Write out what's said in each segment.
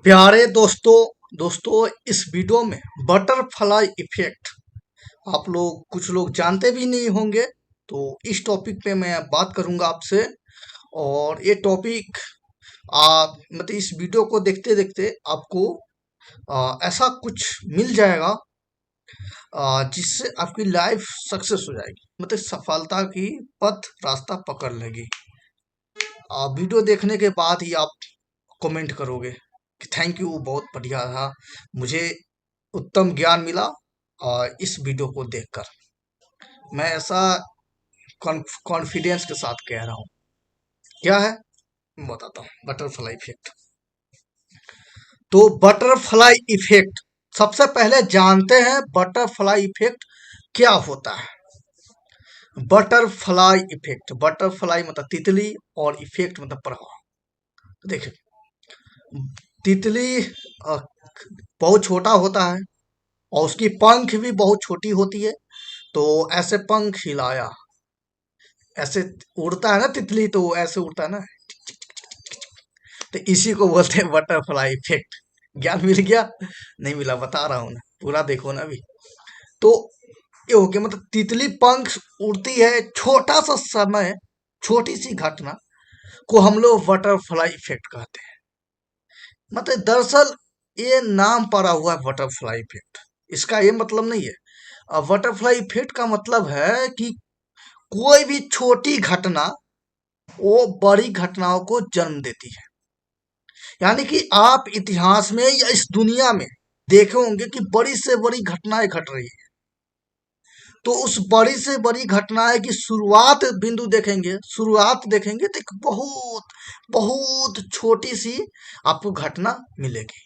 प्यारे दोस्तों दोस्तों इस वीडियो में बटरफ्लाई इफेक्ट आप लोग कुछ लोग जानते भी नहीं होंगे। तो इस टॉपिक पे मैं बात करूंगा आपसे। और ये टॉपिक आप मतलब इस वीडियो को देखते देखते आपको ऐसा कुछ मिल जाएगा जिससे आपकी लाइफ सक्सेस हो जाएगी, मतलब सफलता की पथ रास्ता पकड़ लेगी। वीडियो देखने के बाद ही आप कमेंट करोगे कि थैंक यू, बहुत बढ़िया था, मुझे उत्तम ज्ञान मिला इस वीडियो को देखकर। मैं ऐसा कॉन्फिडेंस के साथ कह रहा हूँ। क्या है मैं बताता हूँ। Butterfly effect. तो बटरफ्लाई इफेक्ट सबसे पहले जानते हैं बटरफ्लाई इफेक्ट क्या होता है। बटरफ्लाई इफेक्ट, बटरफ्लाई मतलब तितली और इफेक्ट मतलब प्रभाव। तो देखिए, तितली बहुत छोटा होता है और उसकी पंख भी बहुत छोटी होती है। तो ऐसे पंख हिलाया, ऐसे उड़ता है ना तितली, तो वो ऐसे उड़ता है ना। तो इसी को बोलते हैं बटरफ्लाई इफेक्ट। ज्ञान मिल गया? नहीं मिला, बता रहा हूँ ना, पूरा देखो ना अभी। तो ये हो गया, मतलब तितली पंख उड़ती है, छोटा सा समय, छोटी सी घटना को हम लोग बटरफ्लाई इफेक्ट कहते हैं। मतलब दरअसल ये नाम पड़ा हुआ है बटरफ्लाई इफेक्ट, इसका ये मतलब नहीं है। बटरफ्लाई इफेक्ट का मतलब है कि कोई भी छोटी घटना वो बड़ी घटनाओं को जन्म देती है। यानी कि आप इतिहास में या इस दुनिया में देखे होंगे कि बड़ी से बड़ी घटनाएं घट रही है। तो उस बड़ी से बड़ी घटनाएं की शुरुआत बिंदु देखेंगे, शुरुआत देखेंगे तो एक बहुत बहुत छोटी सी आपको घटना मिलेगी।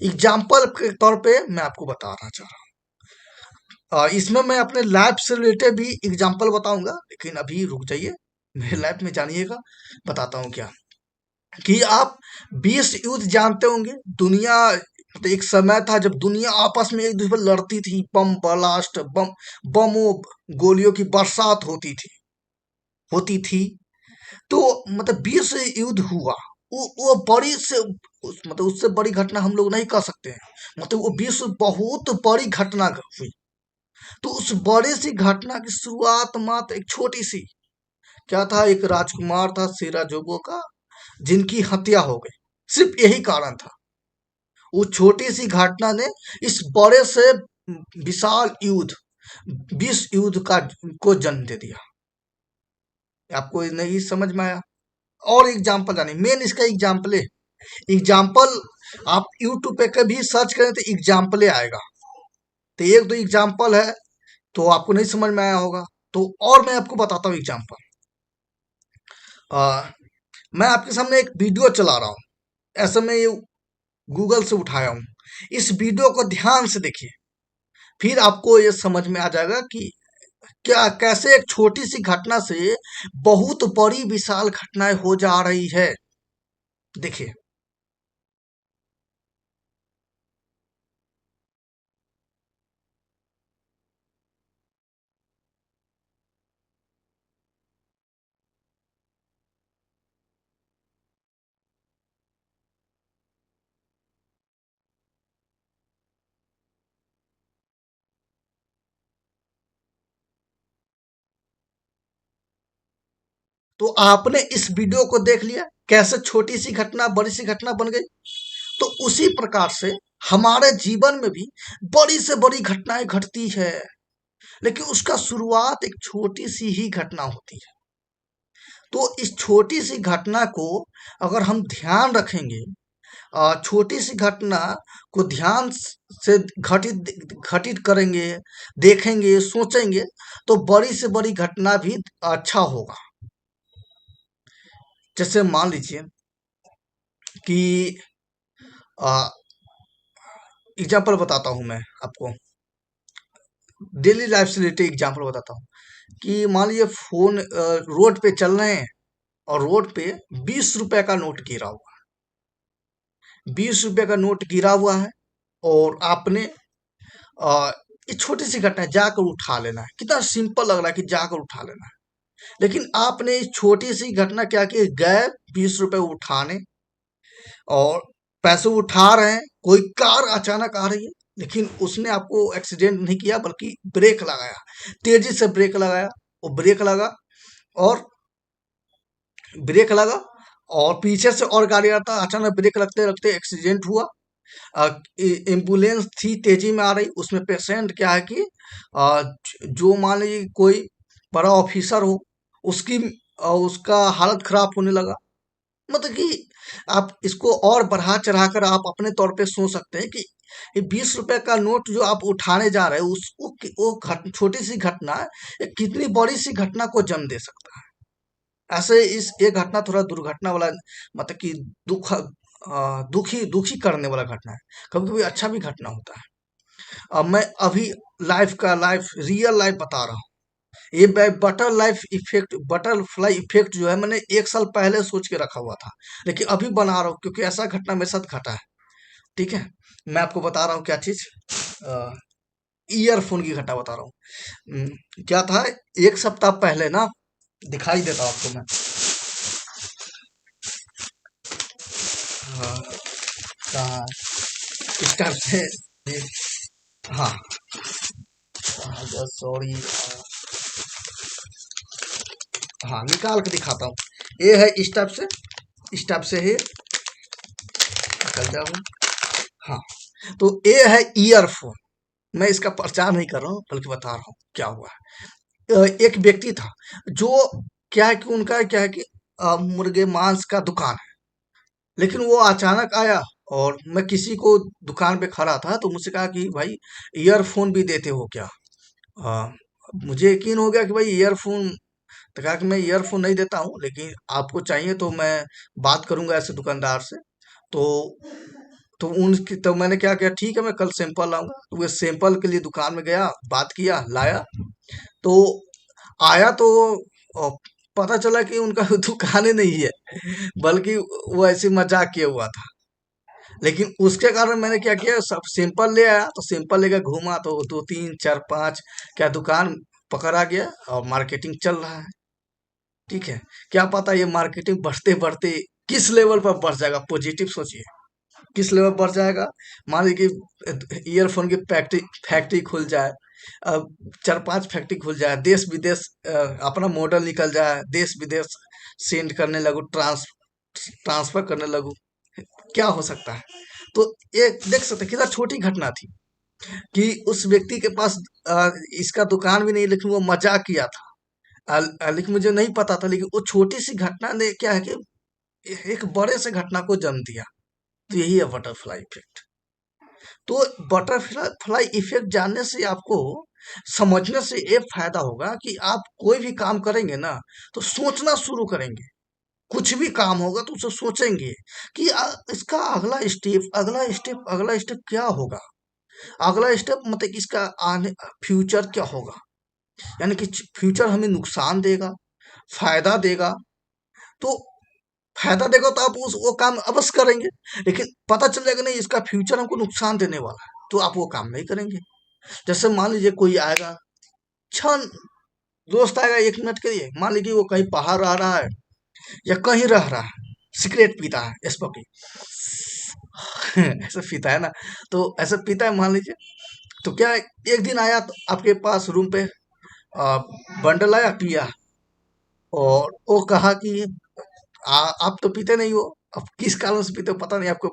एग्जाम्पल के तौर पे मैं आपको बताना चाह रहा हूँ। इसमें मैं अपने लाइफ से रिलेटेड भी एग्जाम्पल बताऊंगा, लेकिन अभी रुक जाइए, मेरे लाइफ में जानिएगा। बताता हूँ क्या कि आप 20 युद्ध जानते होंगे। दुनिया, तो एक समय था जब दुनिया आपस में एक दूसरे पर लड़ती थी, बम ब्लास्ट, बमों गोलियों की बरसात होती थी। तो मतलब 20 युद्ध हुआ। वो बड़ी से मतलब उससे बड़ी घटना हम लोग नहीं कह सकते हैं। मतलब वो विश्व बहुत बड़ी घटना हुई। तो उस बड़ी सी घटना की शुरुआत मात्र एक छोटी सी, क्या था, एक राजकुमार था सिराजुगो का, जिनकी हत्या हो गई। सिर्फ यही कारण था। वो छोटी सी घटना ने इस बड़े से विशाल युद्ध, 20 युद्ध का को जन्म दे दिया। आपको नहीं समझ में आया? और एग्जाम्पल जानिए, मेन इसका एग्जाम्पल है। एग्जाम्पल आप यूट्यूब पे कभी सर्च करें तो एग्जाम्पल आएगा। तो एक दो एग्जाम्पल है तो आपको नहीं समझ में आया होगा। तो और मैं आपको बताता हूँ एग्जाम्पल। मैं आपके सामने एक वीडियो चला रहा हूँ, ऐसे में ये गूगल से उठाया हूँ। इस वीडियो को ध्यान से देखिए, फिर आपको ये समझ में आ जाएगा कि क्या कैसे एक छोटी सी घटना से बहुत बड़ी विशाल घटनाएं हो जा रही है। देखिए, तो आपने इस वीडियो को देख लिया, कैसे छोटी सी घटना बड़ी सी घटना बन गई। तो उसी प्रकार से हमारे जीवन में भी बड़ी से बड़ी घटनाएं घटती है, लेकिन उसका शुरुआत एक छोटी सी ही घटना होती है। तो इस छोटी सी घटना को अगर हम ध्यान रखेंगे, छोटी सी घटना को ध्यान से घटित घटित करेंगे, देखेंगे, सोचेंगे, तो बड़ी से बड़ी घटना भी अच्छा होगा। जैसे मान लीजिए कि एग्जाम्पल बताता हूँ मैं आपको, डेली लाइफ से रिलेटेड एग्जाम्पल बताता हूँ। कि मान लीजिए फोन रोड पे चल रहे हैं और रोड पे 20 रुपए का नोट गिरा हुआ है, 20 रुपए का नोट गिरा हुआ है। और आपने अ, ये छोटी सी घटना है, जाकर उठा लेना है। कितना सिंपल लग रहा है कि जाकर उठा लेना है, लेकिन आपने इस छोटी सी घटना क्या की, गए 20 रुपए उठाने और पैसे उठा रहे हैं, कोई कार अचानक आ रही है, लेकिन उसने आपको एक्सीडेंट नहीं किया बल्कि ब्रेक लगाया, तेजी से ब्रेक लगाया। वो ब्रेक लगा और ब्रेक लगा और पीछे से और गाड़ी आता, अचानक ब्रेक लगते लगते एक्सीडेंट हुआ। एम्बुलेंस थी तेजी में आ रही, उसमें पेशेंट क्या है कि जो मान लीजिए कोई बड़ा ऑफिसर हो, उसकी उसका हालत खराब होने लगा। मतलब कि आप इसको और बढ़ा चढ़ाकर आप अपने तौर पे सोच सकते हैं कि ये 20 रुपए का नोट जो आप उठाने जा रहे हैं, उसको वो छोटी सी घटना एक कितनी बड़ी सी घटना को जन्म दे सकता है। ऐसे इस ये घटना थोड़ा दुर्घटना वाला, मतलब कि दुखी दुखी करने वाला घटना है। कभी कभी अच्छा भी घटना होता है। अब मैं अभी लाइफ रियल लाइफ बता रहा हूँ। ये butter life effect, butterfly effect जो है, मैंने 1 साल पहले सोच के रखा हुआ था, लेकिन अभी बना रहा हूँ क्योंकि ऐसा घटना मेरे साथ घटा है। ठीक है, मैं आपको बता रहा हूँ क्या चीज। ईयरफोन की घटना बता रहा हूँ। क्या था, 1 सप्ताह पहले ना, दिखाई देता हूँ आपको मैं। हाँ, कहाँ स्टार्ट से ये, हाँ, सॉरी, हाँ निकाल के दिखाता हूँ। ये है इस टाइप से है, निकल जाओ। हाँ, तो ये है ईयरफोन। मैं इसका प्रचार नहीं कर रहा हूँ बल्कि बता रहा हूँ क्या हुआ है। एक व्यक्ति था जो, क्या है कि उनका क्या है कि मुर्गे मांस का दुकान है, लेकिन वो अचानक आया और मैं किसी को दुकान पे खड़ा था तो मुझसे कहा कि भाई ईयरफोन भी देते हो क्या। आ, मुझे यकीन हो गया कि भाई ईयरफोन, तो कहा कि मैं ईयरफोन नहीं देता हूँ, लेकिन आपको चाहिए तो मैं बात करूंगा ऐसे दुकानदार से। तो उनकी, तो मैंने क्या किया, ठीक है मैं कल सैंपल लाऊंगा। तो वो सैंपल के लिए दुकान में गया, बात किया, लाया। तो आया तो अ, पता चला कि उनका दुकान ही नहीं है, बल्कि वो ऐसे मजाक किया हुआ था। लेकिन उसके कारण मैंने क्या किया, सब सैंपल ले आया, तो सैंपल लेकर घूमा तो 2 3 4 5 क्या दुकान पकड़ा गया और मार्केटिंग चल रहा है। ठीक है, क्या पता ये मार्केटिंग बढ़ते बढ़ते किस लेवल पर बढ़ जाएगा, पॉजिटिव सोचिए। किस लेवल पर बढ़ जाएगा। मान लीजिए कि ईयरफोन की फैक्ट्री फैक्ट्री खुल जाए, अब 4 5 फैक्ट्री खुल जाए, देश विदेश अपना मॉडल निकल जाए, देश विदेश सेंड करने लगू, ट्रांसफर करने लगू, क्या हो सकता है। तो ये देख सकते हैं, कितना छोटी घटना थी कि उस व्यक्ति के पास इसका दुकान भी नहीं, लेकिन वो मजाक किया था। लेकिन मुझे नहीं पता था, लेकिन वो छोटी सी घटना ने क्या है कि एक बड़े से घटना को जन्म दिया। तो यही है बटरफ्लाई इफेक्ट। तो बटरफ्लाई इफेक्ट जानने से आपको, समझने से ये फायदा होगा कि आप कोई भी काम करेंगे ना, तो सोचना शुरू करेंगे। कुछ भी काम होगा तो उसे सोचेंगे कि इसका अगला स्टेप क्या होगा। अगला स्टेप मतलब कि इसका आने फ्यूचर क्या होगा, यानी कि फ्यूचर हमें नुकसान देगा, फायदा देगा। तो फायदा देगा तो आप उस वो काम अवश्य करेंगे, लेकिन पता चल जाएगा नहीं इसका फ्यूचर हमको नुकसान देने वाला है, तो आप वो काम नहीं करेंगे। जैसे मान लीजिए कोई आएगा, क्षण, दोस्त आएगा 1 मिनट के लिए, मान लीजिए वो कहीं बाहर रह रहा है या कहीं रह रहा है, सिगरेट पीता है, स्मोकिंग ऐसे पीता है ना, तो ऐसे पीता है मान लीजिए। तो क्या है, एक दिन आया तो आपके पास रूम पे आ, बंडल आया, पिया, और वो कहा कि आप तो पीते नहीं हो, अब किस कारण से पीते हो पता नहीं आपको,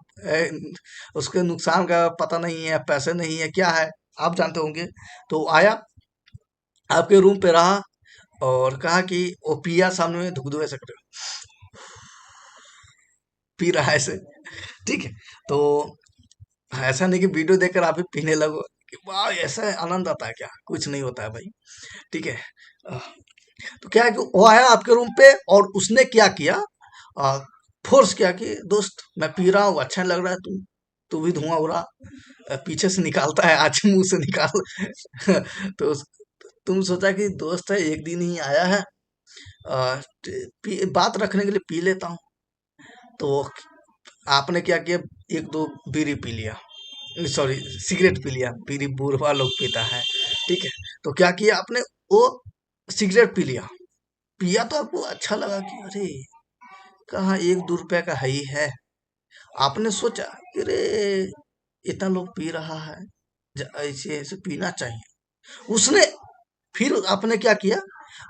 उसके नुकसान का पता नहीं है, पैसे नहीं है, क्या है आप जानते होंगे। तो आया, आपके रूम पे रहा और कहा कि वो पिया, सामने में धुक धुक ऐसे कर पी रहा है ऐसे। ठीक है, तो ऐसा नहीं कि वीडियो देखकर आप भी पीने लगो कि वाह ऐसा आनंद आता है, क्या कुछ नहीं होता है भाई। ठीक है, अ, तो क्या है कि वो आया आपके रूम पे और उसने क्या किया, फोर्स किया कि दोस्त मैं पी रहा हूँ, अच्छा नहीं लग रहा है, तू भी धुआं उड़ा, पीछे से निकालता है, आज मुंह से निकाल तो तुम सोचा कि दोस्त है, एक दिन ही आया है, बात रखने के लिए पी लेता हूँ। तो आपने क्या किया, 1 2 बीड़ी पी लिया, सॉरी सिगरेट पी लिया, बीड़ी बुढ़वा लोग पीता है। ठीक है, तो क्या किया आपने, वो सिगरेट पी लिया, पिया तो आपको अच्छा लगा कि अरे कहाँ 1 2 रुपए का है ही है, आपने सोचा कि अरे इतना लोग पी रहा है, ऐसे ऐसे पीना चाहिए। उसने फिर आपने क्या किया,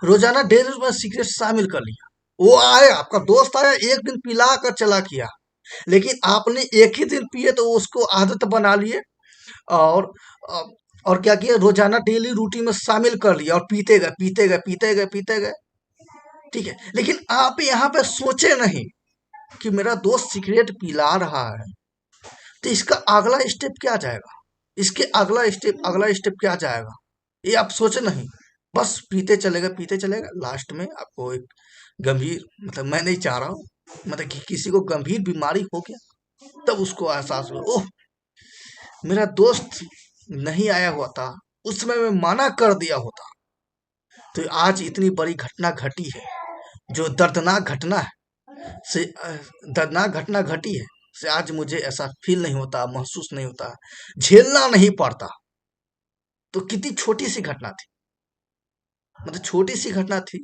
रोजाना डेली में सिगरेट शामिल कर लिया। वो आए, आपका दोस्त आया, एक दिन पिला कर चला किया, लेकिन आपने एक ही दिन पिए तो उसको आदत बना लिए। और अ, और क्या किया, रोजाना डेली रूटीन में शामिल कर लिया और पीते गए पीते गए पीते गए पीते गए। ठीक है, लेकिन आप यहाँ पे सोचे नहीं कि मेरा दोस्त सिगरेट पिला रहा है, तो इसका अगला स्टेप क्या जाएगा, इसके अगला स्टेप क्या जाएगा, ये आप सोचे नहीं। बस पीते चलेगा, लास्ट में आपको एक गंभीर, मतलब मैं नहीं चाह रहा हूँ, मतलब कि किसी को गंभीर बीमारी हो गया, तब उसको एहसास हुआ, ओह मेरा दोस्त नहीं आया हुआ था, उस समय मैं मना कर दिया होता, तो आज इतनी बड़ी घटना घटी है। जो दर्दनाक घटना है से दर्दनाक घटना घटी है, से आज मुझे ऐसा फील नहीं होता, महसूस नहीं होता, झेलना नहीं पड़ता। तो कितनी छोटी सी घटना थी, मतलब छोटी सी घटना थी।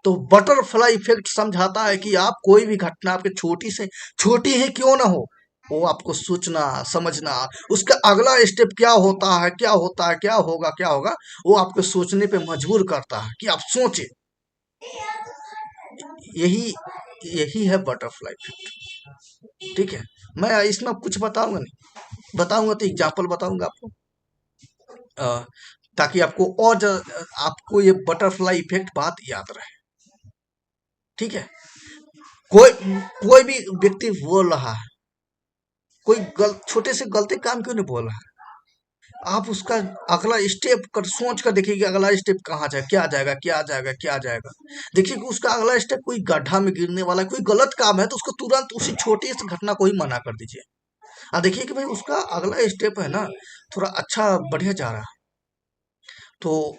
तो बटरफ्लाई इफेक्ट समझाता है कि आप कोई भी घटना आपके छोटी से छोटी ही क्यों ना हो, वो आपको सोचना, समझना, उसका अगला स्टेप क्या होता है, क्या होता है, क्या होगा, वो आपको सोचने पे मजबूर करता है कि आप सोचें। यही यही है बटरफ्लाई इफेक्ट। ठीक है, मैं इसमें कुछ बताऊंगा नहीं, बताऊंगा तो एग्जाम्पल बताऊंगा आपको, अ, ताकि आपको आपको ये बटरफ्लाई इफेक्ट बात याद रहे। ठीक है, कोई कोई भी व्यक्ति बोल रहा है, कोई छोटे से गलती काम क्यों नहीं बोल रहा है, आप उसका अगला स्टेप कर सोच कर देखिए कि अगला स्टेप कहाँ जाए, क्या जाएगा, क्या जाएगा, क्या जाएगा। देखिए कि उसका अगला स्टेप कोई गड्ढा में गिरने वाला है, कोई गलत काम है, तो उसको तुरंत उसी छोटी सी घटना को ही मना कर दीजिए। देखिए कि भाई उसका अगला स्टेप है ना, थोड़ा अच्छा बढ़िया जा रहा है, तो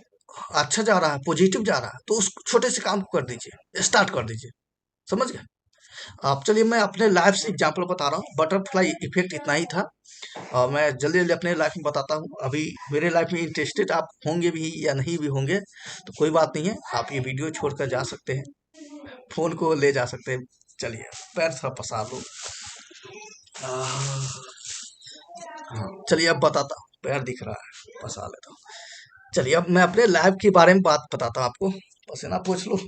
अच्छा जा रहा है, पॉजिटिव जा रहा है, तो उस छोटे से काम को कर दीजिए, स्टार्ट कर दीजिए। समझ गए आप? चलिए मैं अपने लाइफ से एग्जांपल बता रहा हूँ, बटरफ्लाई इफेक्ट इतना ही था। और मैं जल्दी जल्दी अपने लाइफ में बताता हूँ। अभी मेरे लाइफ में इंटरेस्टेड आप होंगे भी या नहीं भी होंगे, तो कोई बात नहीं है, आप ये वीडियो छोड़कर जा सकते हैं, फोन को ले जा सकते हैं। चलिए, पैर थोड़ा पसार लो। आह, हाँ, चलिए अब बताता हूँ, पैर दिख रहा है, पसा लेता हूँ। चलिए अब मैं अपने लाइफ के बारे में बात बताता हूँ आपको। पसीना पूछ लो।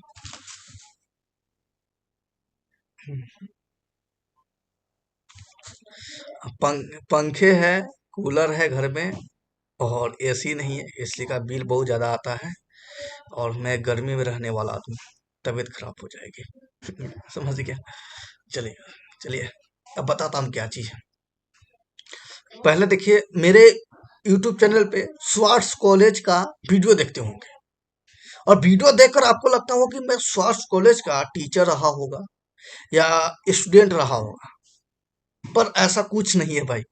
पंखे है, कूलर है घर में, और एसी नहीं है, एसी का बिल बहुत ज्यादा आता है, और मैं गर्मी में रहने वाला आदमी, तबीयत खराब हो जाएगी। समझ गया? चलिए, चलिए अब बताता हूँ क्या चीज है। पहले देखिए, मेरे यूट्यूब चैनल पे स्वार्ट्स कॉलेज का वीडियो देखते होंगे, और वीडियो देखकर आपको लगता होगा कि मैं स्वार्ट्स कॉलेज का टीचर रहा होगा या स्टूडेंट रहा होगा, पर ऐसा कुछ नहीं है भाई।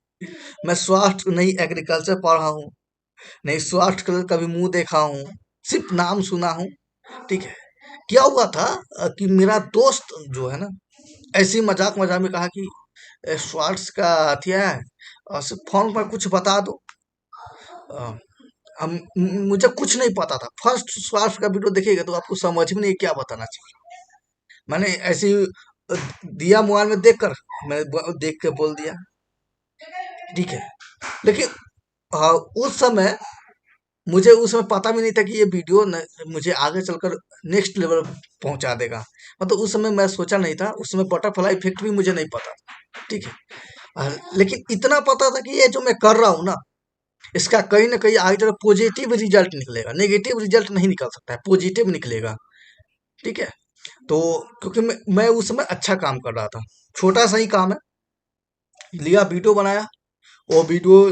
मैं स्वास्थ्य नहीं एग्रीकल्चर पढ़ा हूँ, नहीं स्वास्थ्य कलर कभी मुंह देखा हूँ, सिर्फ नाम सुना हूँ। ठीक है, क्या हुआ था कि मेरा दोस्त जो है ना, ऐसे ही मजाक मजाक में कहा कि स्वार्ट्स का हथिया है, और सिर्फ फोन पर कुछ बता दो। अ, मुझे कुछ नहीं पता था, फर्स्ट स्वार्ट्स का वीडियो देखिएगा तो आपको समझ में नहीं क्या बताना चाहिए। मैंने ऐसे ही दिया मोबाइल में देखकर, मैं देख के बोल दिया। ठीक है, लेकिन उस समय मुझे उस समय पता भी नहीं था कि ये वीडियो मुझे आगे चलकर नेक्स्ट लेवल पहुंचा देगा। मतलब उस समय मैं सोचा नहीं था, उस समय बटरफ्लाई इफेक्ट भी मुझे नहीं पता था। ठीक है, लेकिन इतना पता था कि ये जो मैं कर रहा हूँ ना, इसका कहीं ना कहीं आगे चल पॉजिटिव रिजल्ट निकलेगा, नेगेटिव रिजल्ट नहीं निकल सकता है, पॉजिटिव निकलेगा। ठीक है, तो क्योंकि मैं उस समय अच्छा काम कर रहा था, छोटा सा ही काम है, लिया वीडियो बनाया, वो वीडियो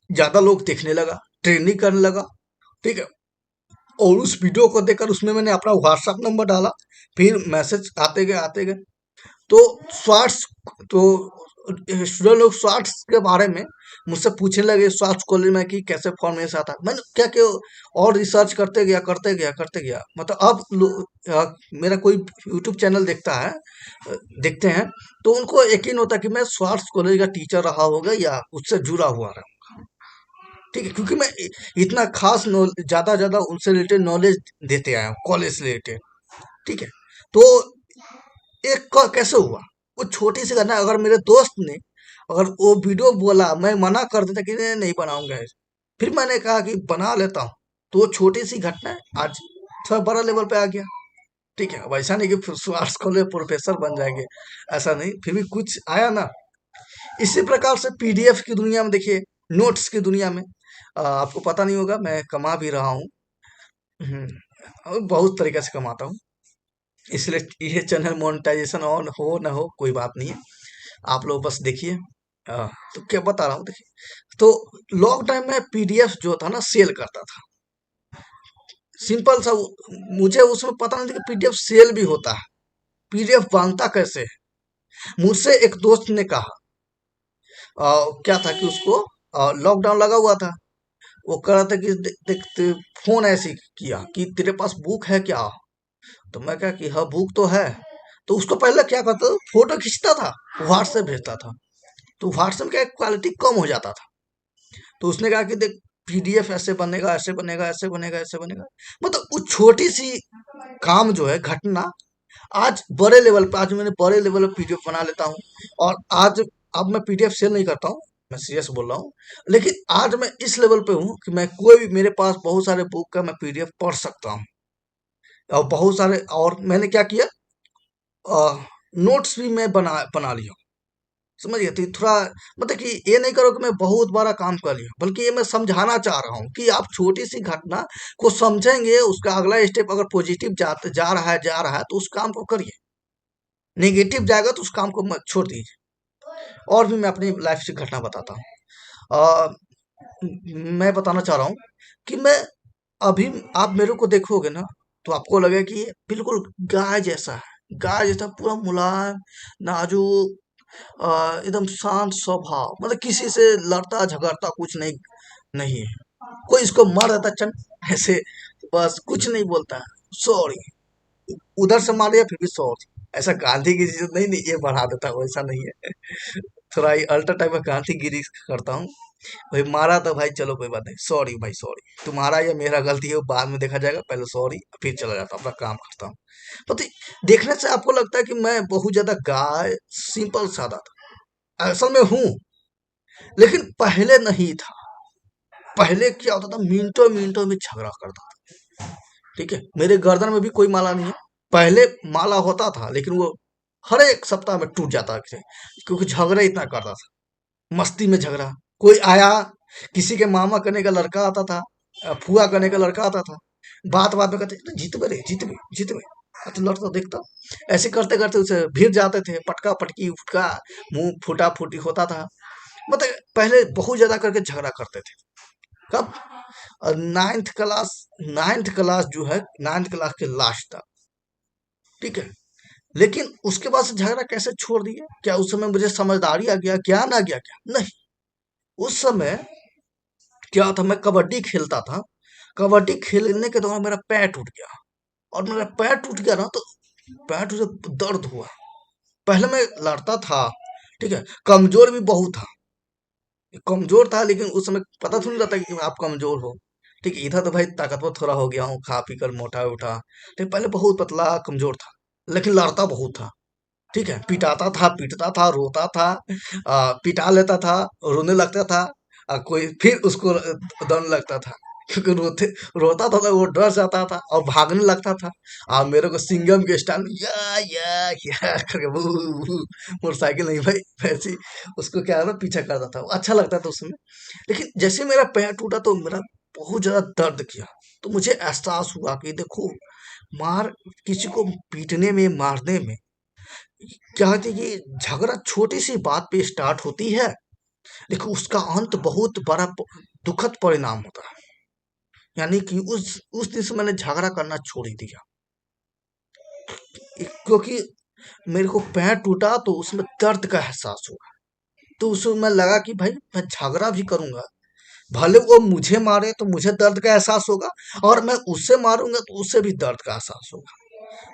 ज्यादा लोग देखने लगा, ट्रेंडिंग करने लगा। ठीक है, और उस वीडियो को देखकर उसमें मैंने अपना व्हाट्सएप नंबर डाला, फिर मैसेज आते गए आते गए। तो शॉर्ट्स, तो स्टूडेंट लोग शॉर्ट्स के बारे में मुझसे पूछने लगे, शॉर्ट्स कॉलेज में कि कैसे फॉर्मेशन आता है। मैंने क्या क्या और रिसर्च करते गया, मतलब अब मेरा कोई यूट्यूब चैनल देखता है, देखते हैं, तो उनको यकीन होता है कि मैं शॉर्ट्स कॉलेज का टीचर रहा होगा या उससे जुड़ा हुआ रहा। ठीक है, क्योंकि मैं इतना खास ज्यादा ज्यादा उनसे रिलेटेड नॉलेज देते आया हूँ, कॉलेज से रिलेटेड। ठीक है, तो एक कैसे हुआ, वो छोटी सी घटना, अगर मेरे दोस्त ने और वो वीडियो बोला, मैं मना कर देता कि नहीं नहीं बनाऊंगा ऐसे। फिर मैंने कहा कि बना लेता हूँ। तो वो छोटी सी घटना है, आज थोड़ा बड़ा लेवल पे आ गया। ठीक है, अब ऐसा नहीं कि आर्ट्स कॉलेज प्रोफेसर बन जाएंगे, ऐसा नहीं, फिर भी कुछ आया ना। इसी प्रकार से पीडीएफ की दुनिया में देखिए, नोट्स की दुनिया में आपको पता नहीं होगा, मैं कमा भी रहा हूँ। और बहुत तरीके से कमाता हूँ। इसलिए ये चैनल मोनेटाइजेशन ऑन हो ना हो कोई बात नहीं है, आप लोग बस देखिए। तो क्या बता रहा हूँ, देखिए तो लॉकडाउन में पीडीएफ जो था ना सेल करता था, सिंपल सा। मुझे उसमें पता नहीं था कि पीडीएफ सेल भी होता है, पीडीएफ बनता कैसे है। मुझसे एक दोस्त ने कहा, क्या था कि उसको लॉकडाउन लगा हुआ था, वो कह रहा था कि देख फोन ऐसे किया कि तेरे पास बुक है क्या। तो मैं कहा कि हाँ बुक तो है। तो उसको पहले क्या करता था, फोटो खींचता था, व्हाट्सएप भेजता था। तो व्हाट्सएप का क्वालिटी कम हो जाता था। तो उसने कहा कि देख पीडीएफ ऐसे बनेगा, ऐसे बनेगा, ऐसे बनेगा, ऐसे बनेगा। मतलब वो छोटी सी काम जो है, घटना, आज बड़े लेवल पे, आज मैंने बड़े लेवल पे पीडीएफ बना लेता हूँ। और आज, अब मैं पीडीएफ सेल नहीं करता हूँ, मैं सीरियस बोल रहा हूँ। लेकिन आज मैं इस लेवल पे हूँ कि मैं कोई भी, मेरे पास बहुत सारे बुक का मैं पीडीएफ पढ़ सकता हूँ। और बहुत सारे, और मैंने क्या किया, नोट्स भी मैं बना बना लिया। समझ गए, तो थोड़ा मतलब कि ये नहीं करो कि मैं बहुत बड़ा काम कर लिया, बल्कि ये मैं समझाना चाह रहा हूँ कि आप छोटी सी घटना को समझेंगे, उसका अगला स्टेप अगर पॉजिटिव जा रहा है तो उस काम को करिए। नेगेटिव जाएगा तो उस काम को मत छोड़ दीजिए। और भी मैं अपनी लाइफ से घटना बताता हूँ। अ, मैं बताना चाह रहा हूँ कि मैं, अभी आप मेरे को देखोगे ना, तो आपको लगेगा कि ये बिल्कुल गाय जैसा है, गाय जैसा पूरा मुलायम, नाजुक, एकदम शांत स्वभाव, मतलब किसी से लड़ता झगड़ता कुछ नहीं, नहीं है। कोई इसको मार देता चल ऐसे, बस कुछ नहीं बोलता है, सॉरी, उधर से मार दिया फिर भी सॉरी। ऐसा गांधीगिरी जो नहीं नहीं ये बढ़ा देता, वैसा नहीं है। थोड़ा ये अल्टर टाइप का गांधीगिरी करता हूँ। भाई मारा तो भाई चलो कोई बात नहीं, सॉरी भाई सॉरी, तुम्हारा या मेरा गलती है वो बाद में देखा जाएगा, पहले सॉरी, फिर चला जाता हूँ, अपना काम करता हूँ। पता देखने से आपको लगता है कि मैं बहुत ज्यादा गाय, सिंपल सादा था, असल में हूँ, लेकिन पहले नहीं था। पहले क्या होता था, मिनटों मिनटों में झगड़ा करता था। ठीक है, मेरे गर्दन में भी कोई माला नहीं है। पहले माला होता था, लेकिन वो हर एक सप्ताह में टूट जाता था, क्योंकि झगड़ा इतना करता था, मस्ती में झगड़ा। कोई आया, किसी के मामा करने का लड़का आता था, फुआ करने का लड़का आता था, बात बात में कहते जीत बे रे, जीत बे, जीत बे। तो लड़ता देखता, ऐसे करते करते उसे भिड़ जाते थे, पटका पटकी, उठका, मुंह फूटा फूटी होता था। मतलब पहले बहुत ज्यादा करके झगड़ा करते थे। कब, नाइन्थ क्लास, नाइन्थ क्लास जो है, नाइन्थ क्लास के लास्ट तक। ठीक है, लेकिन उसके बाद से झगड़ा कैसे छोड़ दिए, क्या उस समय मुझे समझदारी आ गया, ज्ञान आ गया क्या, नहीं। उस समय क्या था, मैं कबड्डी खेलता था। कबड्डी खेलने के दौरान मेरा पैर टूट गया, और मेरा पैर टूट गया ना, तो पैर टूट दर्द हुआ। पहले मैं लड़ता था, ठीक है, कमजोर भी बहुत था, कमजोर था, लेकिन उस समय पता थोड़ी रहता कि आप कमजोर हो। ठीक है, इधर तो भाई ताकतवर थोड़ा हो गया हूँ, खा पी कर मोटा उठा। लेकिन पहले बहुत पतला कमजोर था, लेकिन लड़ता बहुत था। ठीक है, पिटाता था, पीटता था, रोता था, पिटा लेता था, रोने लगता था, कोई फिर उसको दौड़ने लगता था, क्योंकि रोता था तो वो डर जाता था और भागने लगता था। मेरे को सिंघम के स्टाइल में या करके मोटरसाइकिल नहीं भाई, वैसी उसको क्या है ना, पीछा करता था, अच्छा लगता था उसमें। लेकिन जैसे मेरा पैर टूटा तो मेरा बहुत ज्यादा दर्द किया। तो मुझे एहसास हुआ कि देखो, मार, किसी को पीटने में, मारने में, क्या होती है कि झगड़ा छोटी सी बात पे स्टार्ट होती है, लेकिन उसका अंत बहुत बड़ा दुखद परिणाम होता है। यानी कि उस दिन से मैंने झगड़ा करना छोड़ ही दिया। क्योंकि मेरे को पैर टूटा तो उसमें दर्द का एहसास हुआ। तो उसमें लगा कि भाई मैं झगड़ा भी करूंगा, भले वो मुझे मारे तो मुझे दर्द का एहसास होगा, और मैं उससे मारूंगा तो उससे भी दर्द का एहसास होगा।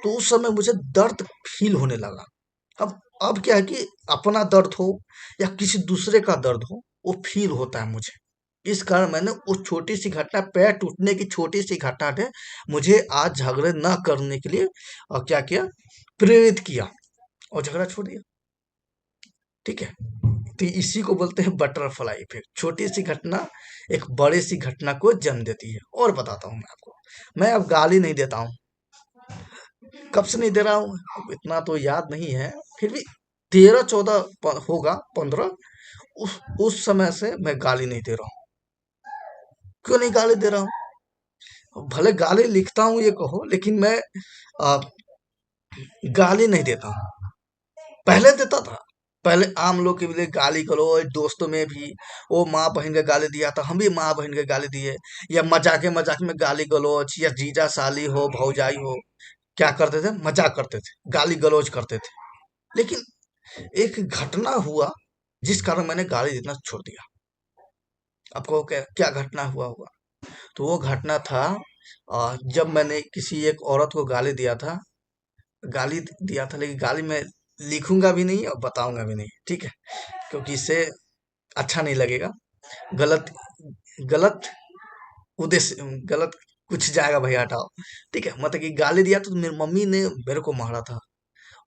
तो उस समय मुझे दर्द फील होने लगा। अब क्या है कि अपना दर्द हो या किसी दूसरे का दर्द हो, वो फील होता है मुझे। इस कारण मैंने उस छोटी सी घटना, पैर टूटने की छोटी सी घटना ने मुझे आज झगड़े न करने के लिए क्या किया, प्रेरित किया, और झगड़ा छोड़ दिया। ठीक है, तो इसी को बोलते हैं बटरफ्लाई इफेक्ट। छोटी सी घटना एक बड़ी सी घटना को जन्म देती है। और बताता हूँ मैं आपको, मैं अब गाली नहीं देता हूँ, कब से नहीं दे रहा हूँ अब इतना तो याद नहीं है, फिर भी 13-14 होगा, 15, उस समय से मैं गाली नहीं दे रहा हूँ। क्यों नहीं गाली दे रहा हूँ? भले गाली लिखता हूँ ये कहो, लेकिन मैं आ, गाली नहीं देता हूँ। पहले देता था, पहले आम लोग के लिए गाली गलौज, दोस्तों में भी वो माँ बहन के गाली दिया था, हम भी माँ बहन के गाली दिए, या मजाके मजाक में गाली गलौज, या जीजा साली हो भौजाई हो, क्या करते थे, मजाक करते थे, गाली गलौज करते थे। लेकिन एक घटना हुआ जिस कारण मैंने गाली देना छोड़ दिया। आपको क्या क्या घटना हुआ होगा? तो वो घटना था, जब मैंने किसी एक औरत को गाली दिया था, लेकिन गाली मैं लिखूंगा भी नहीं और बताऊंगा भी नहीं, ठीक है? क्योंकि इससे अच्छा नहीं लगेगा। गलत गलत उद्देश्य, गलत कुछ जाएगा भाई, हटाओ। ठीक है, मतलब कि गाली दिया तो मेरी मम्मी ने मेरे को मारा था,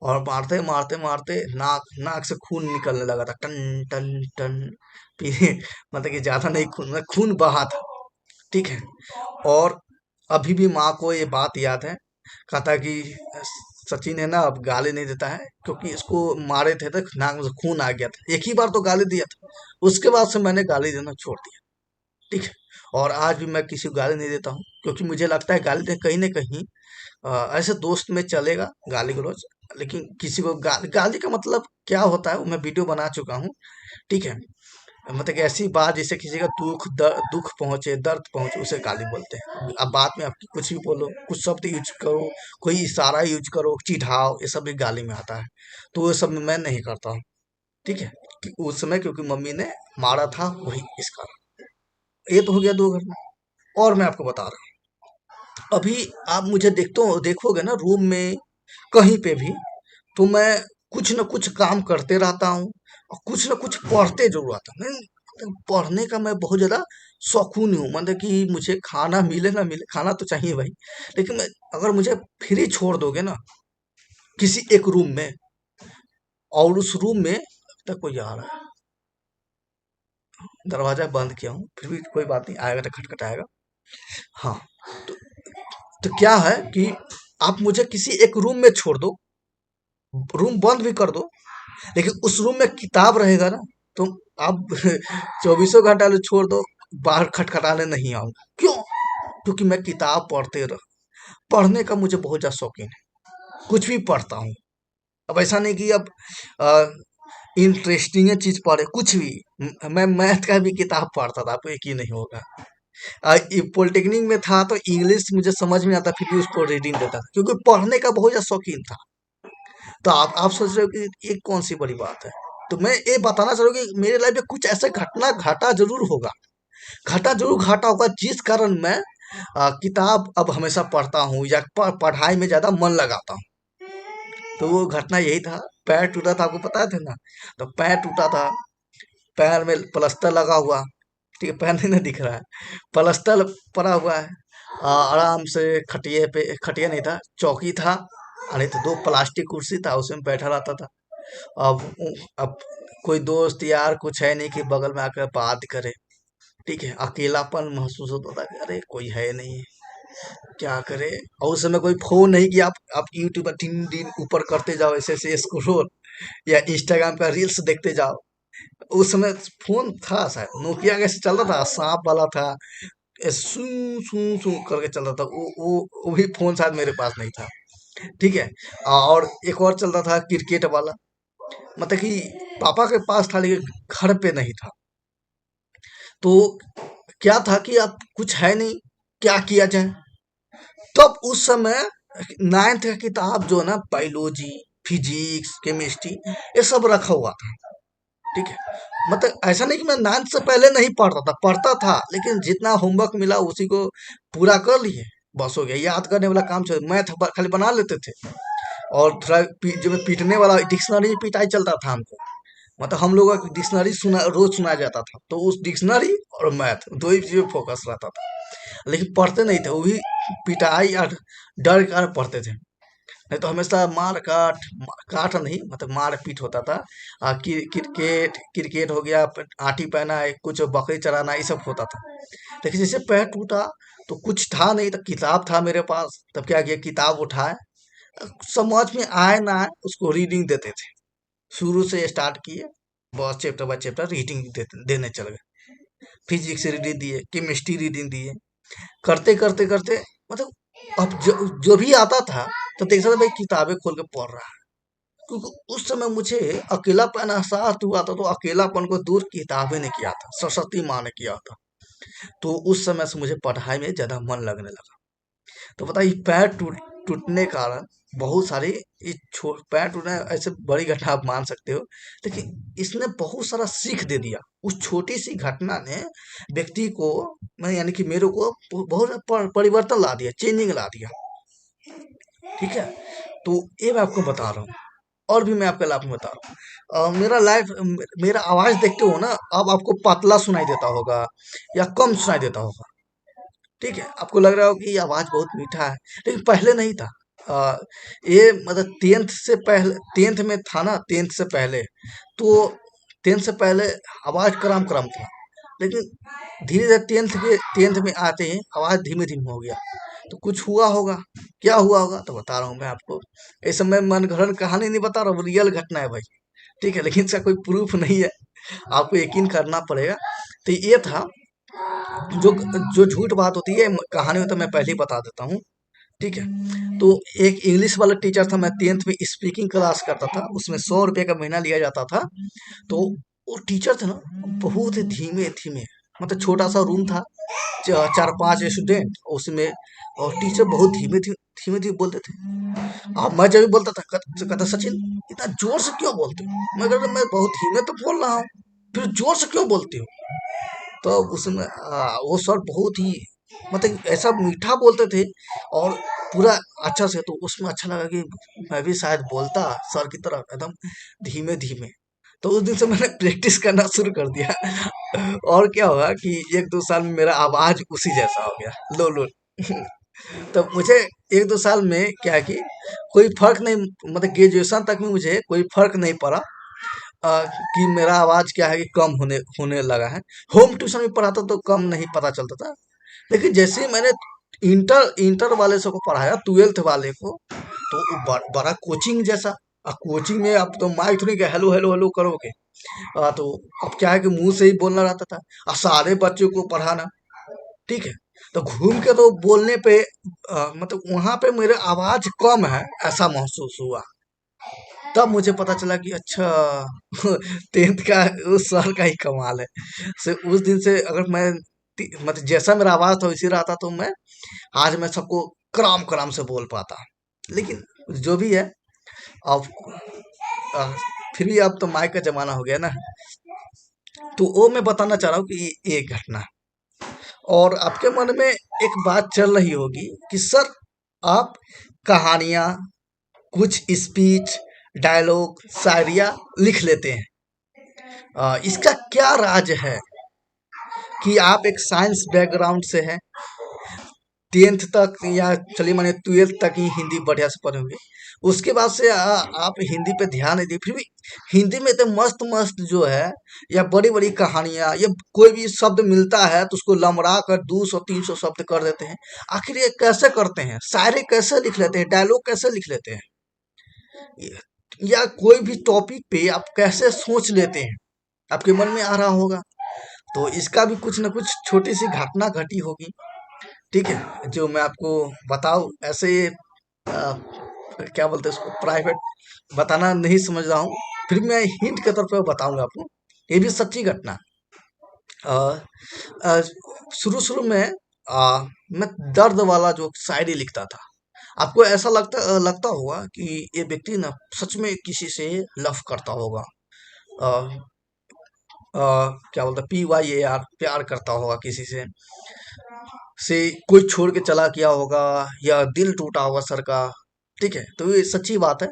और मारते मारते मारते नाक नाक से खून निकलने लगा था, टन टन टन। फिर मतलब कि ज्यादा नहीं, खून बहा था। ठीक है। और अभी भी माँ को ये बात याद है, कहता कि सचिन है ना, अब गाली नहीं देता है, क्योंकि इसको मारे थे तो नाक में से खून आ गया था। एक ही बार तो गाली दिया था, उसके बाद से मैंने गाली देना छोड़ दिया। ठीक है। और आज भी मैं किसी को गाली नहीं देता हूँ, क्योंकि मुझे लगता है गाली कहीं ना कहीं ऐसे दोस्त में चलेगा गाली गलौज, लेकिन किसी को गाली का मतलब क्या होता है वो मैं वीडियो बना चुका हूँ। ठीक है। मतलब कि ऐसी बात जिससे किसी का दुख पहुंचे, दर्द पहुंचे, उसे गाली बोलते हैं। अब बात में आपकी कुछ भी बोलो, कुछ शब्द यूज करो, कोई इशारा यूज करो, चिढ़ाओ, ये सब भी गाली में आता है। तो वो सब मैं नहीं करता हूँ। ठीक है। उस समय क्योंकि मम्मी ने मारा था, वही इस कारण। ये तो हो गया दो घटना। और मैं आपको बता रहा हूँ, अभी आप मुझे देखोगे ना रूम में, कहीं पे भी, तो मैं कुछ न कुछ काम करते रहता हूँ, और कुछ न कुछ पढ़ते जरूर रहता हूँ। मतलब पढ़ने का मैं बहुत ज्यादा शौकीन हूँ। मतलब कि मुझे खाना मिले ना मिले, खाना तो चाहिए भाई, लेकिन मैं, अगर मुझे फ्री छोड़ दोगे ना किसी एक रूम में, और उस रूम में तक कोई आ रहा है, दरवाजा बंद किया हूँ, फिर भी कोई बात नहीं, आएगा तो खटखटाएगा। हाँ। तो, तो क्या है कि आप मुझे किसी एक रूम में छोड़ दो, रूम बंद भी कर दो, लेकिन उस रूम में किताब रहेगा ना, तो आप 24 घंटा छोड़ दो, बाहर खटखटाने नहीं आऊंगा। क्यों? क्योंकि मैं किताब पढ़ने का मुझे बहुत ज्यादा शौकीन है, कुछ भी पढ़ता हूँ। अब ऐसा नहीं कि अब इंटरेस्टिंग चीज पढ़े, कुछ भी। मैं मैथ का भी किताब पढ़ता था, आपको यकीन नहीं होगा। पॉलिटेक्निक में था तो इंग्लिश मुझे समझ में आता, फिर भी उसको रीडिंग देता था, क्योंकि पढ़ने का बहुत ज्यादा शौकीन था। तो आप सोच रहे हो कि ये कौन सी बड़ी बात है? तो मैं ये बताना चाह रहा हूँ कि मेरे लाइफ में कुछ ऐसा घटना घटा जरूर होगा, घटा होगा, जिस कारण मैं किताब अब हमेशा पढ़ता हूँ, या पढ़ाई में ज्यादा मन लगाता हूँ। तो वो घटना यही था। पैर टूटा था, आपको पता थे ना? तो पैर टूटा था, पैर में प्लास्टर लगा हुआ। ठीक है, पैर नहीं ना दिख रहा है, प्लास्टर पड़ा हुआ है। आराम से खटिए पे, खटिया नहीं था, चौकी था, अरे तो दो प्लास्टिक कुर्सी था, उसमें बैठा रहता था। अब कोई दोस्त यार कुछ है नहीं कि बगल में आकर बात करे। ठीक है, अकेलापन महसूस होता था कि अरे कोई है नहीं, क्या करे। और उस समय कोई फोन नहीं कि आप यूट्यूब पर दिन दिन ऊपर करते जाओ, ऐसे ऐसे स्क्रॉल, या इंस्टाग्राम पर रील्स देखते जाओ। उस समय फोन था शायद, नोकिया कैसे चलता था, सांप वाला था, सू सू सू करके चलता था। वो भी फोन शायद मेरे पास नहीं था। ठीक है। और एक और चलता था क्रिकेट वाला, मतलब कि पापा के पास था, लेकिन घर पे नहीं था। तो क्या था कि अब कुछ है नहीं, क्या किया जाए। तब उस समय नाइन्थ का किताब जो है ना, बायोलॉजी, फिजिक्स, केमिस्ट्री, ये सब रखा हुआ था। ठीक है। मतलब ऐसा नहीं कि मैं नाइन्थ से पहले नहीं पढ़ता था, लेकिन जितना होमवर्क मिला उसी को पूरा कर लिए, बस हो गया। याद करने वाला काम छोड़, मैथ खाली बना लेते थे। और थोड़ा जो पीटने वाला, डिक्शनरी में पिटाई चलता था हमको। मतलब हम लोगों को डिक्शनरी रोज सुनाया जाता था, तो उस डिक्शनरी और मैथ दो ही चीजों में फोकस रहता था, लेकिन पढ़ते नहीं थे, वो भी पिटाई और डर के कारण पढ़ते थे। नहीं तो हमेशा मार काट, काट नहीं मतलब मार पीट होता था। क्रिकेट क्रिकेट हो गया, आटी पहना है, कुछ बकरी चराना, ये सब होता था। लेकिन जैसे पैर टूटा तो कुछ था नहीं, तो किताब था मेरे पास, तब क्या किया, किताब उठाए, समझ में आए ना आए उसको रीडिंग देते थे। शुरू से स्टार्ट किए, बस चैप्टर बाय चैप्टर रीडिंग देने चल गए। फिजिक्स रीडिंग दिए, केमिस्ट्री रीडिंग दिए, करते करते करते मतलब अब जो भी आता था तो देखता था भाई किताबें खोल के पढ़ रहा है। क्योंकि उस समय मुझे अकेलापन एहसास हुआ था, तो अकेलापन को दूर किताबें ने किया था, सरस्वती माँ ने किया था। तो उस समय से मुझे पढ़ाई में ज्यादा मन लगने लगा। तो बताइए, पैर टूटने के कारण बहुत सारी, पैर टूटना ऐसे बड़ी घटना आप मान सकते हो, लेकिन इसने बहुत सारा सीख दे दिया। उस छोटी सी घटना ने व्यक्ति को, मैं यानी कि मेरे को बहुत परिवर्तन ला दिया, चेंजिंग ला दिया। ठीक है, तो ये मैं आपको बता रहा हूँ। और भी मैं आपके लाइफ में बता रहा हूँ, मेरा लाइफ, मेरा आवाज देखते हो ना, अब आपको पतला सुनाई देता होगा या कम सुनाई देता होगा। ठीक है, आपको लग रहा हो कि ये आवाज बहुत मीठा है, लेकिन पहले नहीं था। आ, ये मतलब टेंथ में था ना, टेंथ से पहले तो, टेंथ से पहले आवाज करम करम था। लेकिन धीरे धीरे टेंथ में आते ही आवाज धीमे धीमे हो गया। तो कुछ हुआ होगा, क्या हुआ होगा तो बता रहा हूँ मैं आपको। इस समय मन गढ़ंत कहानी नहीं बता रहा हूँ, रियल घटना है भाई। ठीक है, लेकिन इसका कोई प्रूफ नहीं है, आपको यकीन करना पड़ेगा। तो ये था, जो जो झूठ बात होती है, कहानी में तो मैं पहले ही बता देता हूँ। ठीक है, तो एक इंग्लिश वाला टीचर था, मैं टेंथ में स्पीकिंग क्लास करता था, उसमें 100 रुपये का महीना लिया जाता था। तो वो टीचर थे ना, बहुत ही धीमे धीमे, मतलब छोटा सा रूम था, चार पांच स्टूडेंट उसमें, और टीचर बहुत धीमे धीमे धीमे धीमे बोलते थे। अब मैं जब भी बोलता था, कहता सचिन इतना जोर से क्यों बोलते हो? मैं कहता मैं बहुत धीमे तो बोल रहा हूँ, फिर जोर से क्यों बोलते हो? तो उसमें वो सर बहुत ही मतलब ऐसा मीठा बोलते थे, और पूरा अच्छा से, तो उसमें अच्छा लगा कि मैं भी शायद बोलता सर की तरह एकदम धीमे धीमे। तो उस दिन से मैंने प्रैक्टिस करना शुरू कर दिया। और क्या हुआ कि 1-2 साल में मेरा आवाज उसी जैसा हो गया, लो लो। तो मुझे 1-2 साल में क्या है कि कोई फर्क नहीं, मतलब ग्रेजुएशन तक में मुझे कोई फर्क नहीं पड़ा, कि मेरा आवाज क्या है कि कम होने होने लगा है। होम ट्यूशन में पढ़ाता तो कम नहीं पता चलता था, लेकिन जैसे ही मैंने इंटर इंटर वाले से को पढ़ाया, ट्वेल्थ वाले को, तो वो बड़ा कोचिंग जैसा। कोचिंग में अब तो माइक थोड़ी हेलो हेलो हेलो करोगे। तो अब क्या है कि मुंह से ही बोलना रहता था, और सारे बच्चों को पढ़ाना। ठीक है, तो घूम के तो बोलने पे, मतलब वहां पे मेरे आवाज कम है ऐसा महसूस हुआ। तब मुझे पता चला कि अच्छा, टेंथ का उस साल का ही कमाल है। से उस दिन से अगर मैं मतलब जैसा मेरा आवाज था वैसे रहा था, तो मैं आज मैं सबको कराम कराम से बोल पाता। लेकिन जो भी है, अब अ, फिर भी अब तो माइक का जमाना हो गया ना। तो वो मैं बताना चाह रहा हूँ कि ये एक घटना, और आपके मन में एक बात चल रही होगी कि सर, आप कहानियां, कुछ स्पीच, डायलॉग, शायरिया लिख लेते हैं, इसका क्या राज है कि आप एक साइंस बैकग्राउंड से हैं, टेंथ तक या चलिए माने ट्वेल्थ तक ही हिंदी बढ़िया से पढ़े होंगे, उसके बाद से आप हिंदी पे ध्यान नहीं दिए, फिर भी हिंदी में इतने मस्त मस्त जो है, या बड़ी बड़ी कहानियां, या कोई भी शब्द मिलता है तो उसको लमड़ा कर 200-300 शब्द कर देते हैं। आखिर ये कैसे करते हैं? शायरी कैसे लिख लेते हैं? डायलॉग कैसे लिख लेते हैं? या कोई भी टॉपिक पे आप कैसे सोच लेते हैं? आपके मन में आ रहा होगा। तो इसका भी कुछ ना कुछ छोटी सी घटना घटी होगी। ठीक है, जो मैं आपको बताऊं ऐसे, क्या बोलते हैं उसको, प्राइवेट बताना नहीं समझ रहा हूँ, फिर मैं हिंट के तौर पे बताऊंगा आपको। ये भी सच्ची घटना। अ, अ, शुरू शुरू में मैं दर्द वाला जो शायरी लिखता था। आपको ऐसा लगता होगा कि ये व्यक्ति ना सच में किसी से लव करता होगा। अ, क्या बोलते, PYAR, प्यार करता होगा किसी से कोई छोड़ के चला गया होगा, या दिल टूटा होगा सर का। ठीक है, तो ये सच्ची बात है।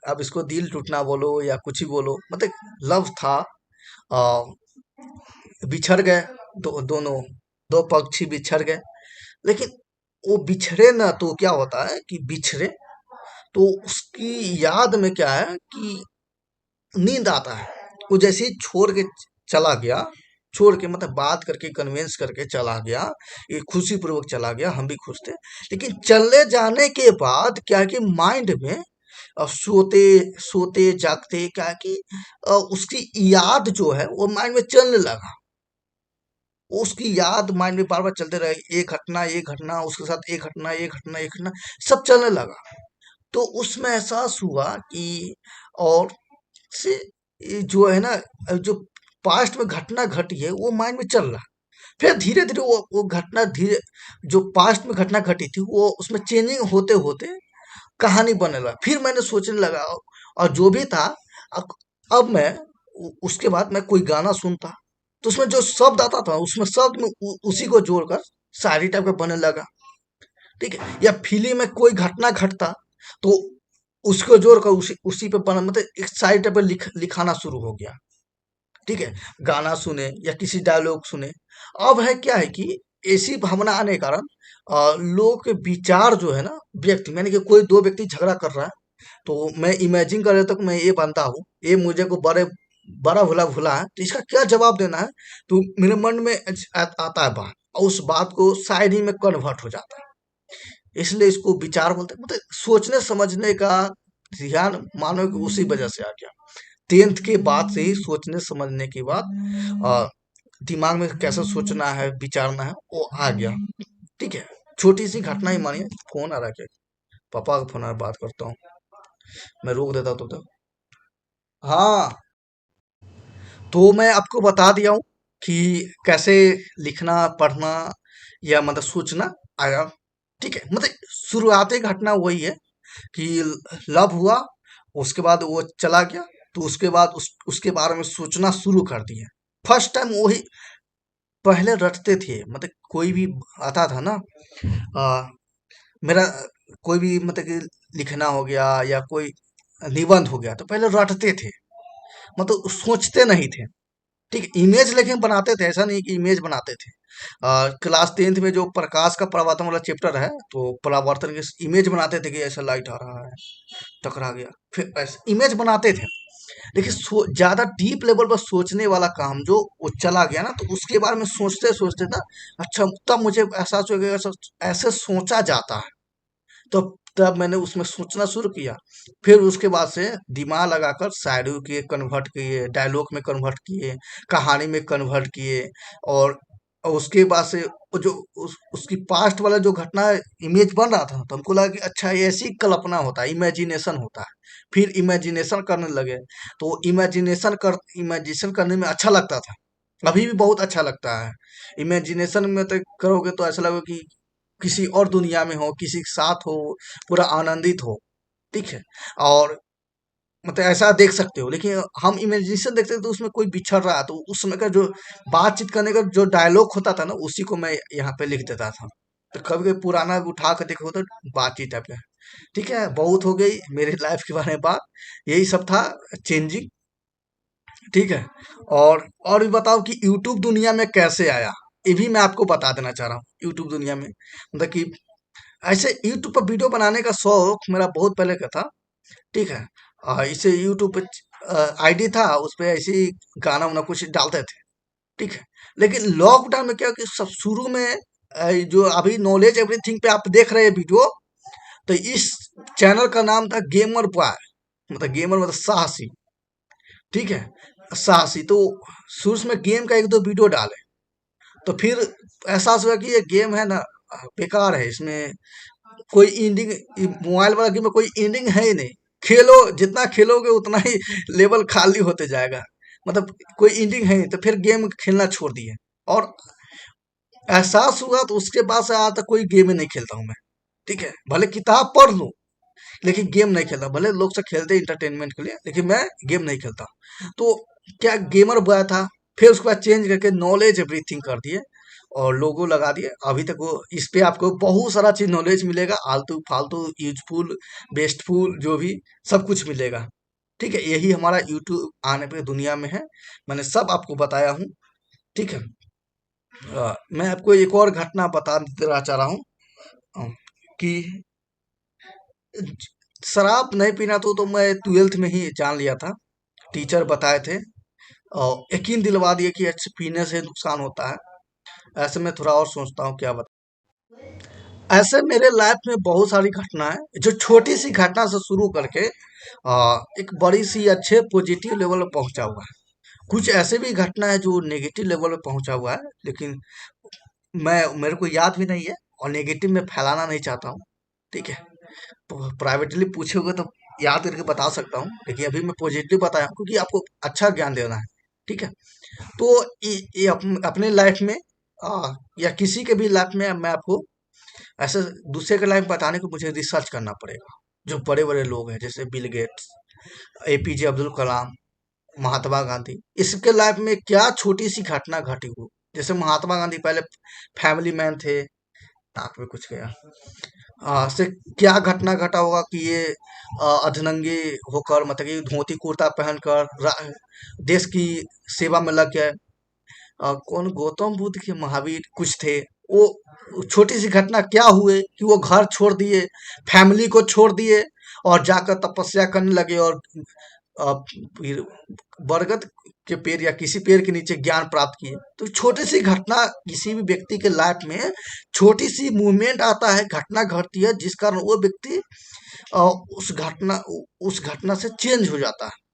अब इसको दिल टूटना बोलो या कुछ ही बोलो, मतलब लव था। अ, बिछड़ गए, दोनों, दो पक्षी बिछड़ गए। लेकिन वो बिछड़े ना तो क्या होता है कि बिछड़े, तो उसकी याद में क्या है कि नींद आता है। वो जैसे ही छोड़ के चला गया, छोड़ के मतलब बात करके कन्विंस करके चला गया, ये खुशी पूर्वक चला गया, हम भी खुश थे। लेकिन चले जाने के बाद क्या है कि माइंड में सोते सोते जागते क्या है कि उसकी याद जो है वो माइंड में चलने लगा। उसकी याद माइंड में बार बार चलते रहे, ये घटना उसके साथ, ये घटना ये घटना ये घटना, सब चलने लगा। तो उसमें एहसास हुआ कि और से ये जो है ना, जो पास्ट में घटना घटी है वो माइंड में चल रहा है। फिर धीरे धीरे वो घटना धीरे, जो पास्ट में घटना घटी थी वो उसमें चेंजिंग होते होते कहानी बनने लगा। फिर मैंने सोचने लगा, और जो भी था, अब अब मैं उसके बाद मैं कोई गाना सुनता तो उसमें जो शब्द आता था उसमें शब्द में उसी को जोड़कर शायरी टाइप का बनने लगा। ठीक है, या फिल्म में कोई घटना घटता तो उसको जोड़कर उसी उसी पे बना, मतलब एक शायरी टाइप का लिखाना शुरू हो गया। ठीक है, गाना सुने या किसी डायलॉग सुने। अब है क्या है कि ऐसी भावना आने के कारण लोग के विचार जो है ना, व्यक्ति मैंने कि कोई दो व्यक्ति झगड़ा कर रहा है तो मैं इमेजिन कर लेता हूँ कि मैं ये बंदा हूँ, ये मुझे को बड़े बड़ा भला भुला है तो इसका क्या जवाब देना है। तो मेरे मन में आता है बात, और उस बात को शायरी में कन्वर्ट हो जाता है। इसलिए इसको विचार बोलते हैं, मतलब सोचने समझने का ध्यान मानो कि उसी वजह से आ गया। 10th के बाद से ही सोचने समझने की बात, अ, दिमाग में कैसे सोचना है विचारना है वो आ गया। ठीक है, छोटी सी घटना ही मानिए। फोन आ रहा है क्या? पापा का फोन आ रहा है, बात करता हूँ। मैं रोक देता तो। हाँ, तो मैं आपको बता दिया हूँ कि कैसे लिखना पढ़ना या मतलब सोचना आया। ठीक है, मतलब शुरुआती घटना वही है कि लव हुआ, उसके बाद वो चला गया, तो उसके बाद उसके बारे में सोचना शुरू कर दिए। फर्स्ट टाइम वही, पहले रटते थे, मतलब कोई भी आता था ना, आ, मेरा कोई भी मतलब कि लिखना हो गया या कोई निबंध हो गया तो पहले रटते थे, मतलब सोचते नहीं थे। ठीक है, इमेज लेकिन बनाते थे, ऐसा नहीं कि इमेज बनाते थे। क्लास 10th में जो प्रकाश का परावर्तन वाला चैप्टर है तो परावर्तन की इमेज बनाते थे कि ऐसा लाइट आ रहा है, टकरा गया, फिर ऐसे इमेज बनाते थे। देखिए ज्यादा डीप लेवल पर सोचने वाला काम जो वो चला गया ना, तो उसके बारे में सोचते सोचते ना, अच्छा तब मुझे एहसास हो गया ऐसा ऐसे सोचा जाता है। तो तब मैंने उसमें सोचना शुरू किया। फिर उसके बाद से दिमाग लगाकर शायरी किए, कन्वर्ट किए, डायलॉग में कन्वर्ट किए, कहानी में कन्वर्ट किए। और उसके बाद से वो जो उसकी पास्ट वाला जो घटना इमेज बन रहा था तो हमको लगा कि अच्छा ये ऐसी कल्पना होता है, इमेजिनेशन होता है। फिर इमेजिनेशन करने लगे तो इमेजिनेशन करने में अच्छा लगता था, अभी भी बहुत अच्छा लगता है। इमेजिनेशन में तो करोगे तो ऐसा लगेगा कि किसी और दुनिया में हो, किसी के साथ हो, पूरा आनंदित हो। ठीक है, और मतलब ऐसा देख सकते हो। लेकिन हम इमेजिनेशन देखते थे तो उसमें कोई बिछड़ रहा है तो उस समय का जो बातचीत करने का जो डायलॉग होता था ना उसी को मैं यहाँ पे लिख देता था। तो कभी कभी पुराना उठा कर देखो तो बातचीत है पे। ठीक है, बहुत हो गई मेरी लाइफ के बारे में बात, यही सब था चेंजिंग। ठीक है, और भी बताओ कि यूट्यूब दुनिया में कैसे आया, ये भी मैं आपको बता देना चाह रहा हूँ। यूट्यूब दुनिया में मतलब कि ऐसे यूट्यूब पर वीडियो बनाने का शौक मेरा बहुत पहले का था। ठीक है, इसे यूट्यूब पे आईडी था, उस पे ऐसे ही गाना वाना कुछ डालते थे। ठीक है, लेकिन लॉकडाउन में क्या कि सब शुरू में जो अभी नॉलेज एवरीथिंग पे आप देख रहे हैं वीडियो, तो इस चैनल का नाम था गेमर बॉय, मतलब गेमर मतलब साहसी। ठीक है, साहसी तो शुरू में गेम का एक दो वीडियो डाले, तो फिर एहसास हुआ कि ये गेम है ना, बेकार है, इसमें कोई एंडिंग, मोबाइल वाला गेम में कोई एंडिंग है ही नहीं। खेलो जितना खेलोगे उतना ही लेवल खाली होते जाएगा, मतलब कोई एंडिंग है नहीं। तो फिर गेम खेलना छोड़ दिए, और एहसास हुआ तो उसके बाद से आज तक कोई गेम ही नहीं खेलता हूँ मैं। ठीक है, भले किताब पढ़ लूं लेकिन गेम नहीं खेलता। भले लोग से खेलते इंटरटेनमेंट के लिए लेकिन मैं गेम नहीं खेलता। तो क्या गेमर बॉय था, फिर उसके बाद चेंज करके नॉलेज एवरीथिंग कर दिए और लोगो लगा दिए। अभी तक वो इस पे आपको बहुत सारा चीज नॉलेज मिलेगा, आलतू फालतू यूजफुल बेस्टफुल जो भी, सब कुछ मिलेगा। ठीक है, यही हमारा यूट्यूब आने पे दुनिया में है, मैंने सब आपको बताया हूँ। ठीक है, मैं आपको एक और घटना बता देना चाह रहा हूँ, कि शराब नहीं पीना तो मैं ट्वेल्थ में ही जान लिया था। टीचर बताए थे और यकीन दिलवा दिए कि अच्छे पीने से नुकसान होता है। ऐसे में थोड़ा और सोचता हूँ क्या बता। ऐसे मेरे लाइफ में बहुत सारी घटना है जो छोटी सी घटना से शुरू करके एक बड़ी सी अच्छे पॉजिटिव लेवल पर पहुंचा हुआ है। कुछ ऐसे भी घटना है जो नेगेटिव लेवल पे पहुंचा हुआ है, लेकिन मैं मेरे को याद भी नहीं है और नेगेटिव में फैलाना नहीं चाहता हूँ। ठीक है, प्राइवेटली पूछोगे तो याद करके बता सकता हूँ, लेकिन अभी मैं पॉजिटिव बताया हूँ क्योंकि आपको अच्छा ज्ञान देना है। ठीक है, तो ये अपने लाइफ में या किसी के भी लाइफ में मैं आपको ऐसे दूसरे के लाइफ में बताने को मुझे रिसर्च करना पड़ेगा। जो बड़े बड़े लोग हैं जैसे Bill Gates, APJ Abdul Kalam, Mahatma Gandhi, इसके लाइफ में क्या छोटी सी घटना घटी हो। जैसे महात्मा गांधी पहले फैमिली मैन थे, नाक में कुछ गया, से क्या घटना घटा होगा कि ये अधनंगे होकर, मतलब कि धोती कुर्ता पहनकर देश की सेवा में लग गए। कौन, गौतम बुद्ध के महावीर कुछ थे वो। छोटी सी घटना क्या हुए कि वो घर छोड़ दिए, फैमिली को छोड़ दिए और जाकर तपस्या करने लगे और फिर बरगद के पेड़ या किसी पेड़ के नीचे ज्ञान प्राप्त किए। तो छोटी सी घटना किसी भी व्यक्ति के लाइफ में, छोटी सी मूवमेंट आता है, घटना घटती है जिस कारण वो व्यक्ति अ, उस घटना से चेंज हो जाता है।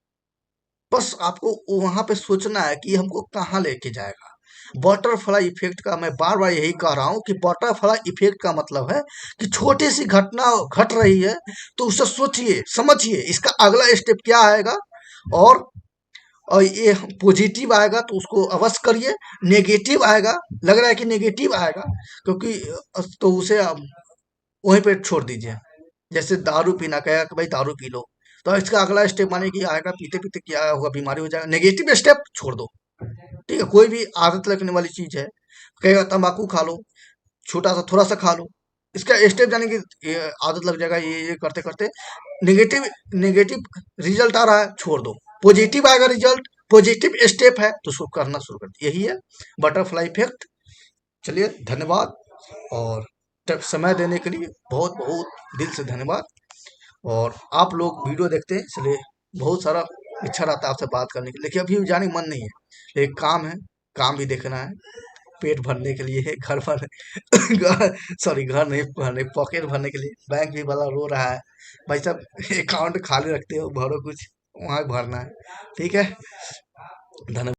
बस आपको वहां पे सोचना है कि हमको कहाँ लेके जाएगा। बटरफ्लाई इफेक्ट का मैं बार बार यही कह रहा हूँ कि बटरफ्लाई इफेक्ट का मतलब है कि छोटी सी घटना घट रही है तो उसे सोचिए, समझिए इसका अगला स्टेप क्या आएगा। और ये पॉजिटिव आएगा तो उसको अवश्य करिए। नेगेटिव आएगा, लग रहा है कि नेगेटिव आएगा, क्योंकि तो उसे वहीं पे छोड़ दीजिए। जैसे दारू पीना कहेगा कि भाई दारू पी लो, तो इसका अगला स्टेप माने कि आएगा पीते पीते क्या होगा, बीमारी हो जाएगा। नेगेटिव स्टेप छोड़ दो। ठीक है, कोई भी आदत लगने वाली चीज है, कहेगा तंबाकू खा लो, छोटा सा थोड़ा सा खा लो, इसका स्टेप जाने की ये आदत लग जाएगा, ये करते करते नेगेटिव नेगेटिव रिजल्ट आ रहा है, छोड़ दो। पॉजिटिव आएगा रिजल्ट, पॉजिटिव स्टेप है तो उसको करना शुरू कर दो। यही है बटरफ्लाई इफेक्ट। चलिए, धन्यवाद। और समय देने के लिए बहुत बहुत दिल से धन्यवाद। और आप लोग वीडियो देखते हैं इसलिए बहुत सारा इच्छा रहता है आपसे बात करने की, लेकिन अभी जाने का मन नहीं है। लेकिन काम है, काम भी देखना है, पेट भरने के लिए है, घर भरने सॉरी, घर नहीं भरने, पॉकेट भरने के लिए। बैंक भी वाला रो रहा है, भाई साहब अकाउंट खाली रखते हो, भरो कुछ, वहाँ भरना है। ठीक है, धन्यवाद।